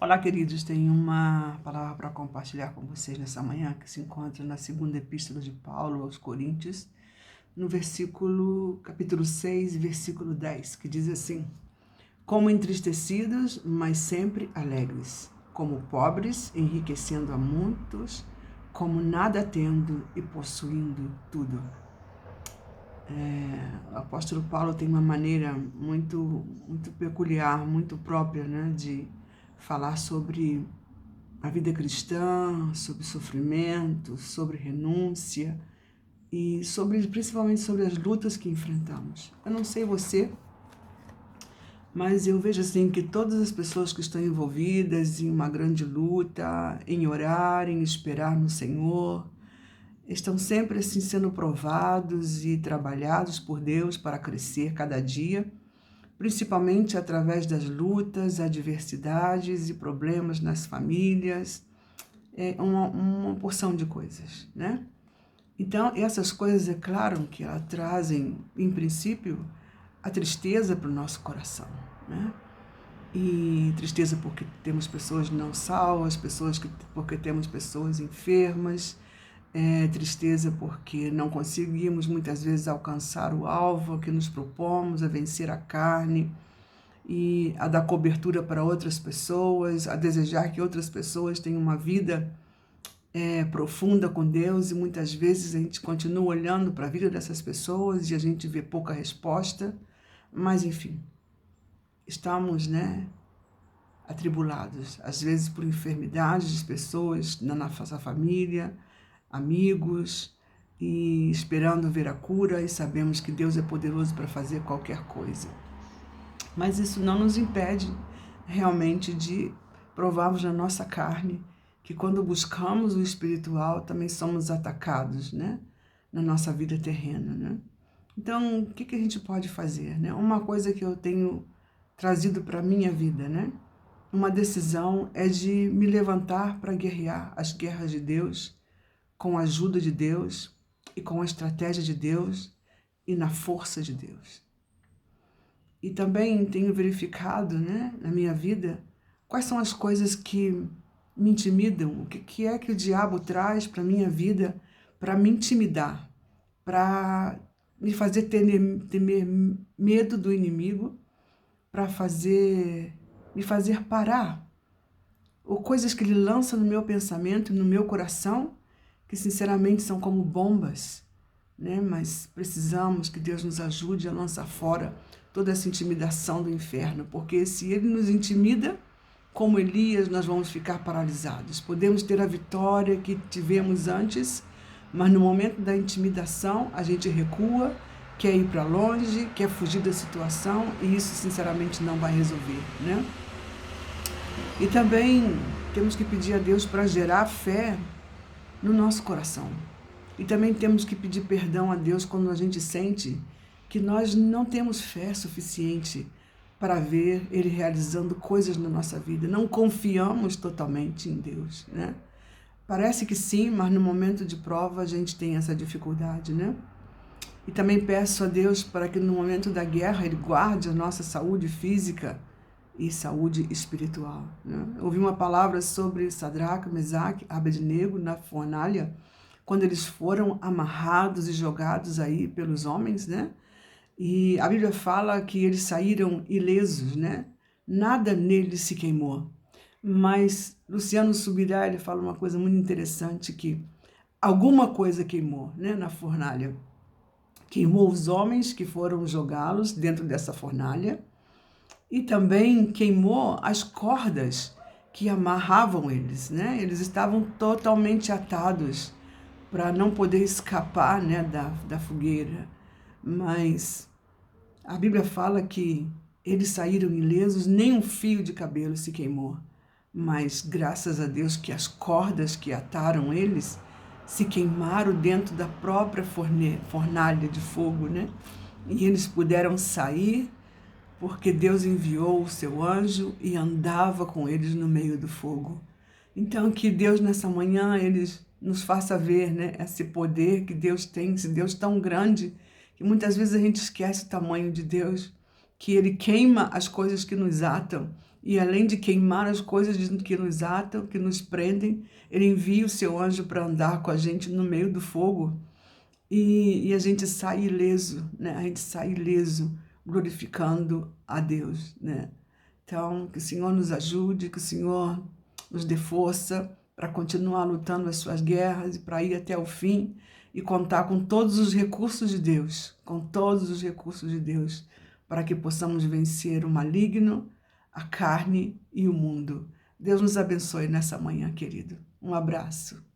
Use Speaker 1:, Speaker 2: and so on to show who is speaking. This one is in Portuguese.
Speaker 1: Olá, queridos. Tenho uma palavra para compartilhar com vocês nessa manhã, que se encontra na segunda epístola de Paulo aos Coríntios, no capítulo 6, versículo 10, que diz assim: Como entristecidos, mas sempre alegres, como pobres, enriquecendo a muitos, como nada tendo e possuindo tudo. O apóstolo Paulo tem uma maneira muito peculiar, muito própria, né, de falar sobre a vida cristã, sobre sofrimento, sobre renúncia e principalmente sobre as lutas que enfrentamos. Eu não sei você, mas eu vejo assim que todas as pessoas que estão envolvidas em uma grande luta, em orar, em esperar no Senhor, estão sempre assim sendo provados e trabalhados por Deus para crescer cada dia, principalmente através das lutas, adversidades e problemas nas famílias, uma porção de coisas, né? Então, essas coisas, é claro que elas trazem, em princípio, a tristeza para o nosso coração, né? E tristeza porque temos pessoas não salvas, porque temos pessoas enfermas, tristeza porque não conseguimos muitas vezes alcançar o alvo que nos propomos, a vencer a carne e a dar cobertura para outras pessoas, a desejar que outras pessoas tenham uma vida profunda com Deus, e muitas vezes a gente continua olhando para a vida dessas pessoas e a gente vê pouca resposta, mas enfim, estamos, né, atribulados, às vezes por enfermidades de pessoas na nossa família, amigos, e esperando ver a cura, e sabemos que Deus é poderoso para fazer qualquer coisa. Mas isso não nos impede realmente de provarmos na nossa carne que quando buscamos o espiritual também somos atacados, né? Na nossa vida terrena, né? Então, o que a gente pode fazer, né? Uma coisa que eu tenho trazido para a minha vida, né? Uma decisão é de me levantar para guerrear as guerras de Deus, com a ajuda de Deus e com a estratégia de Deus e na força de Deus. E também tenho verificado, né, na minha vida, quais são as coisas que me intimidam, o que é que o diabo traz para a minha vida para me intimidar, para me fazer temer medo do inimigo, para me fazer parar, ou coisas que ele lança no meu pensamento, no meu coração, que sinceramente são como bombas, né? Mas precisamos que Deus nos ajude a lançar fora toda essa intimidação do inferno, porque se ele nos intimida, como Elias, nós vamos ficar paralisados. Podemos ter a vitória que tivemos antes, mas no momento da intimidação a gente recua, quer ir para longe, quer fugir da situação, e isso sinceramente não vai resolver, né? E também temos que pedir a Deus para gerar fé no nosso coração. E também temos que pedir perdão a Deus quando a gente sente que nós não temos fé suficiente para ver Ele realizando coisas na nossa vida. Não confiamos totalmente em Deus, né? Parece que sim, mas no momento de prova a gente tem essa dificuldade, né? E também peço a Deus para que no momento da guerra Ele guarde a nossa saúde física e saúde espiritual, né? Ouvi uma palavra sobre Sadraque, Mesaque, Abednego na fornalha, quando eles foram amarrados e jogados aí pelos homens, né? E a Bíblia fala que eles saíram ilesos, né? Nada neles se queimou. Mas Luciano Subirá, ele fala uma coisa muito interessante, que alguma coisa queimou, né, na fornalha. Queimou os homens que foram jogá-los dentro dessa fornalha, e também queimou as cordas que amarravam eles, né? Eles estavam totalmente atados para não poder escapar, né, da fogueira. Mas a Bíblia fala que eles saíram ilesos, nem um fio de cabelo se queimou. Mas graças a Deus que as cordas que ataram eles se queimaram dentro da própria fornalha de fogo, né? E eles puderam sair porque Deus enviou o seu anjo e andava com eles no meio do fogo. Então, que Deus nessa manhã nos faça ver, né, esse poder que Deus tem, esse Deus tão grande, que muitas vezes a gente esquece o tamanho de Deus, que Ele queima as coisas que nos atam E além de queimar as coisas que nos atam, que nos prendem, Ele envia o seu anjo para andar com a gente no meio do fogo e a gente sai ileso, né? A gente sai ileso, glorificando a Deus, né? Então, que o Senhor nos ajude, que o Senhor nos dê força para continuar lutando as suas guerras e para ir até o fim e contar com todos os recursos de Deus, com todos os recursos de Deus, para que possamos vencer o maligno, a carne e o mundo. Deus nos abençoe nessa manhã, querido. Um abraço.